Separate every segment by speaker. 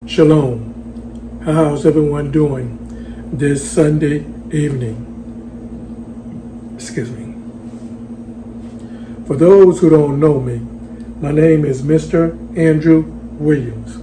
Speaker 1: Shalom. How's everyone doing this Sunday evening? Excuse me. For those who don't know me, my name is Mr. Andrew Williams.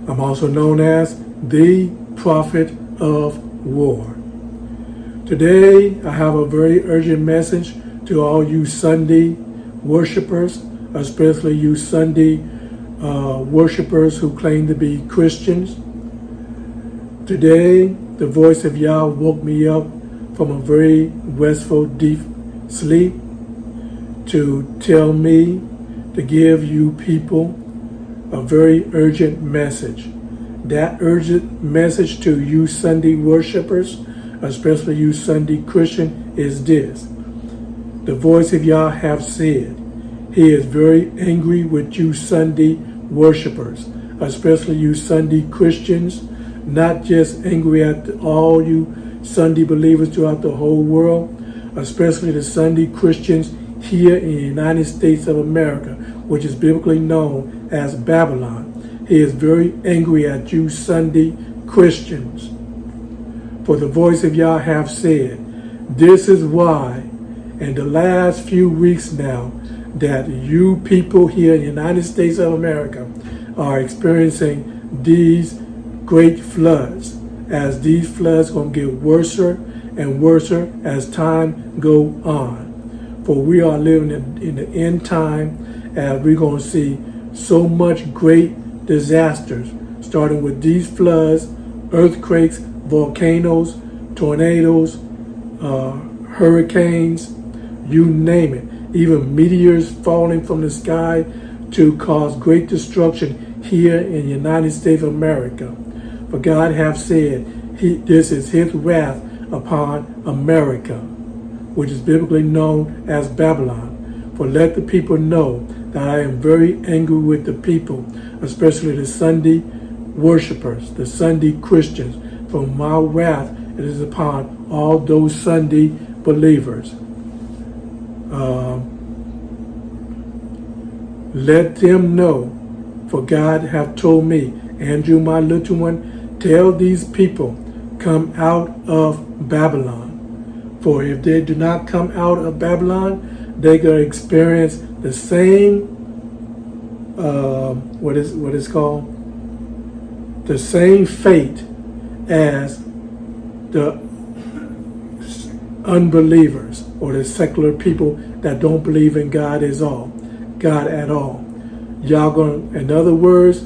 Speaker 1: I'm also known as the Prophet of War. Today, I have a very urgent message to all you Sunday worshipers, especially you Sunday worshipers who claim to be Christians. Today, the voice of Yah woke me up from a very restful, deep sleep to tell me to give you people a very urgent message. That urgent message to you Sunday worshipers, especially you Sunday Christian, is this. The voice of Yah have said, He is very angry with you Sunday worshipers, especially you Sunday Christians, not just angry at all you Sunday believers throughout the whole world, especially the Sunday Christians here in the United States of America, which is biblically known as Babylon. He is very angry at you Sunday Christians. For the voice of Yah have said, this is why in the last few weeks now that you people here in the United States of America are experiencing these great floods, as these floods going to get worse and worse as time go on. For we are living in the end time, and we're going to see so much great disasters, starting with these floods, earthquakes, volcanoes, tornadoes, hurricanes, you name it. Even meteors falling from the sky to cause great destruction here in the United States of America. For God hath said, this is His wrath upon America, which is biblically known as Babylon. For let the people know that I am very angry with the people, especially the Sunday worshipers, the Sunday Christians. For my wrath it is upon all those Sunday believers. Let them know, for God hath told me, Andrew, my little one, tell these people, come out of Babylon. For if they do not come out of Babylon, they're going to experience the same, what is called? The same fate as the unbelievers or the secular people that don't believe in God at all. Y'all going, in other words,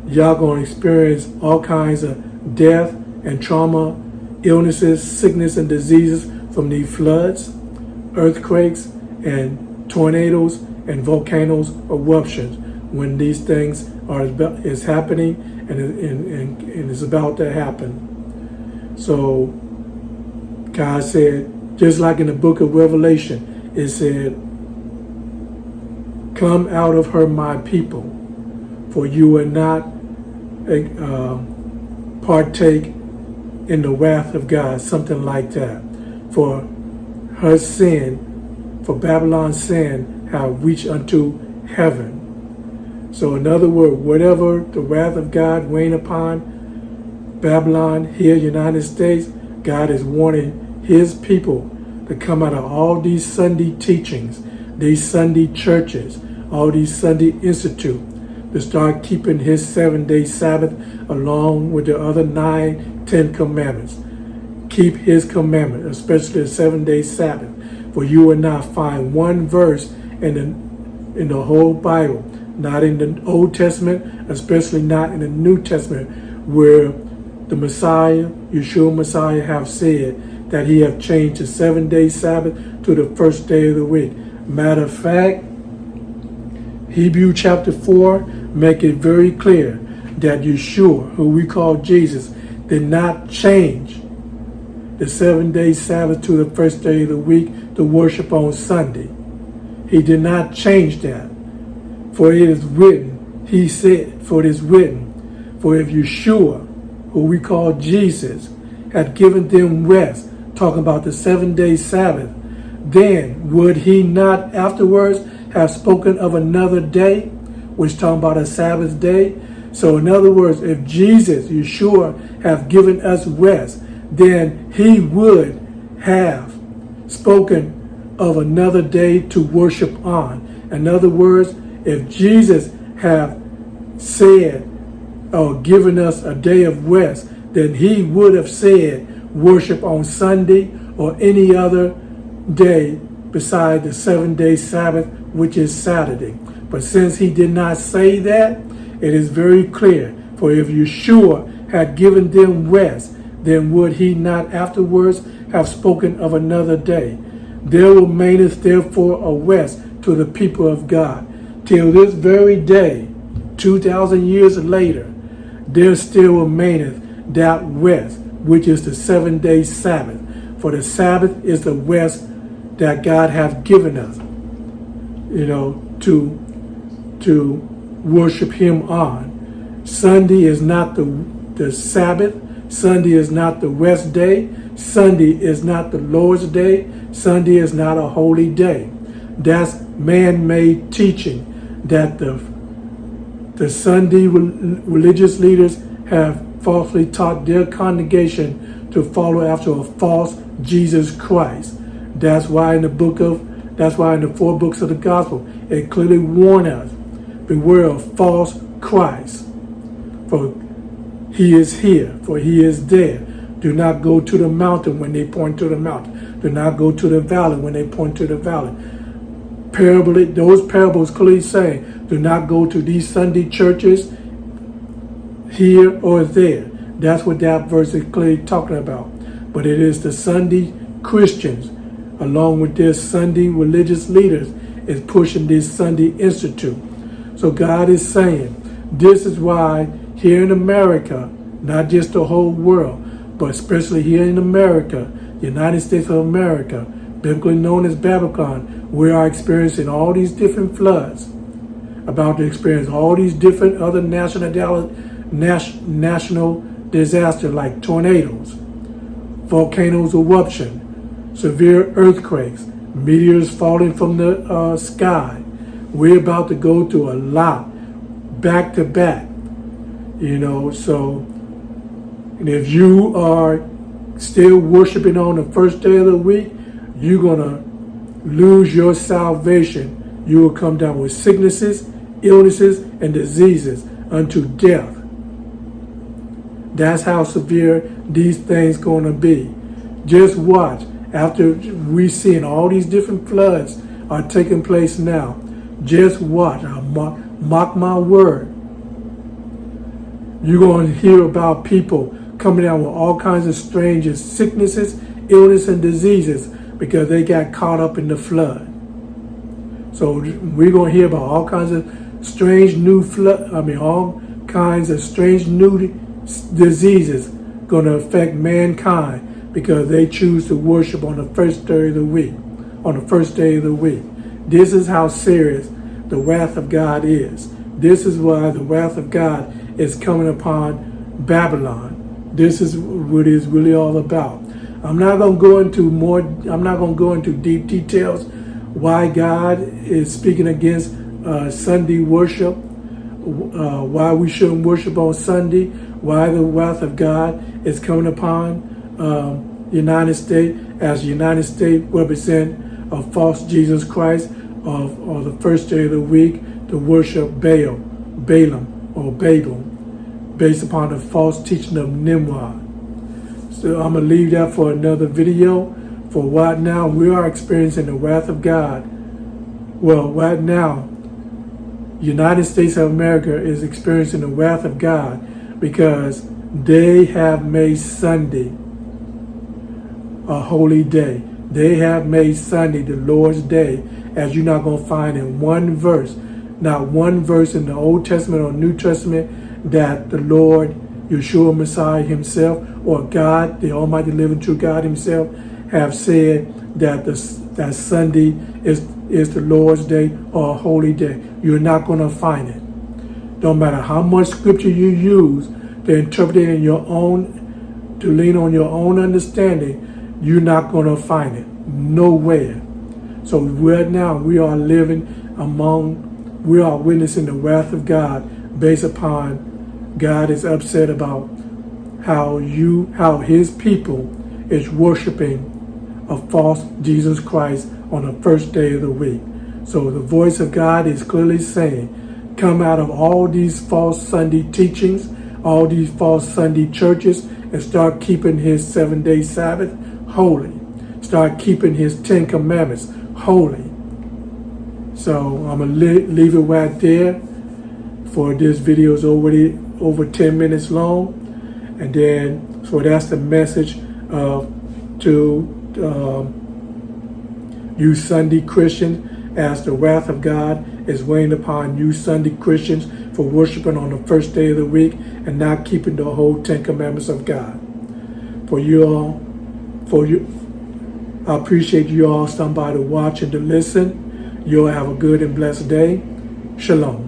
Speaker 1: y'all going to experience all kinds of death and trauma, illnesses, sickness, and diseases from these floods, earthquakes, and tornadoes, and volcanoes eruptions when these things is happening and is about to happen. So God said, just like in the book of Revelation, it said, come out of her, my people, for you will not partake in the wrath of God, something like that. For her sin, for Babylon's sin, have reached unto heaven. So in other words, whatever the wrath of God reign upon Babylon here, United States, God is warning His people to come out of all these Sunday teachings, these Sunday churches, all these Sunday institute, to start keeping His 7-day Sabbath along with the other 10 commandments. Keep His commandment, especially the 7-day Sabbath. For you will not find one verse in the whole Bible, not in the Old Testament, especially not in the New Testament, where the Messiah, Yeshua Messiah, have said that He have changed the 7-day Sabbath to the first day of the week. Matter of fact, Hebrew chapter 4 make it very clear that Yeshua, who we call Jesus, did not change the 7-day Sabbath to the first day of the week to worship on Sunday. He did not change that. For it is written, He said, for it is written, for if Yeshua, who we call Jesus, had given them rest, talking about the 7-day Sabbath, then would He not afterwards have spoken of another day, which talking about a Sabbath day? So in other words, if Jesus, Yeshua, have given us rest, then he would have spoken of another day to worship on. In other words, if Jesus have said or given us a day of rest, then he would have said worship on Sunday or any other day beside the 7-day Sabbath, which is Saturday. But since he did not say that, it is very clear. For if Yeshua had given them rest, then would he not afterwards have spoken of another day? There remaineth therefore a rest to the people of God. Till this very day, 2,000 years later, there still remaineth that rest, which is the 7-day Sabbath. For the Sabbath is the rest that God hath given us, to worship him on. Sunday is not the Sabbath. Sunday is not the rest day. Sunday is not the Lord's day. Sunday is not a holy day. That's man-made teaching that the Sunday religious leaders have falsely taught their congregation to follow after a false Jesus Christ. That's why in the 4 books of the gospel, it clearly warns us, beware of false Christ. For he is here, for he is there. Do not go to the mountain when they point to the mountain. Do not go to the valley when they point to the valley. Those parables clearly saying, do not go to these Sunday churches here or there. That's what that verse is clearly talking about. But it is the Sunday Christians, along with their Sunday religious leaders, is pushing this Sunday Institute. So God is saying, this is why here in America, not just the whole world, but especially here in America, the United States of America, biblically known as Babylon, we are experiencing all these different floods, about to experience all these different other national disasters like tornadoes, volcanoes eruption, severe earthquakes, meteors falling from the sky. We're about to go through a lot back to back, so and if you are still worshiping on the first day of the week, you're going to lose your salvation. You will come down with sicknesses, illnesses, and diseases unto death. That's how severe these things going to be. Just watch. After we seeing all these different floods are taking place now, just watch. Mark my word. You're going to hear about people coming down with all kinds of strange sicknesses, illness, and diseases because they got caught up in the flood. So we're going to hear about all kinds of strange new all kinds of strange new diseases going to affect mankind because they choose to worship on the first day of the week. This is how serious the wrath of God is. This is why the wrath of God is coming upon Babylon. This is what it's really all about. I'm not going to go into deep details why God is speaking against Sunday worship, why we shouldn't worship on Sunday, why the wrath of God is coming upon the United States, as the United States represent a false Jesus Christ or the first day of the week to worship Balaam or Babel, based upon the false teaching of Nimrod. So I'm going to leave that for another video. For right now, we are experiencing the wrath of God. Well, right now, United States of America is experiencing the wrath of God because they have made Sunday a holy day. They have made Sunday the Lord's day, as you're not going to find in one verse, not one verse in the Old Testament or New Testament that the Lord, Yeshua Messiah himself, or God, the Almighty living true God himself, have said that that Sunday is the Lord's day or a holy day. You're not going to find it. Don't matter how much scripture you use to interpret it in your own, to lean on your own understanding, you're not going to find it nowhere. So right now we are witnessing the wrath of God based upon God is upset about how his people is worshiping a false Jesus Christ on the first day of the week. So the voice of God is clearly saying, come out of all these false Sunday teachings, all these false Sunday churches, and start keeping his 7-day Sabbath holy. Start keeping his 10 commandments holy. So I'm going to leave it right there. For this video is already over 10 minutes long. And then, so that's the message to you Sunday Christians, as the wrath of God is weighing upon you Sunday Christians for worshiping on the first day of the week and not keeping the whole 10 commandments of God. I appreciate you all stopping by to watch and to listen. You all have a good and blessed day. Shalom.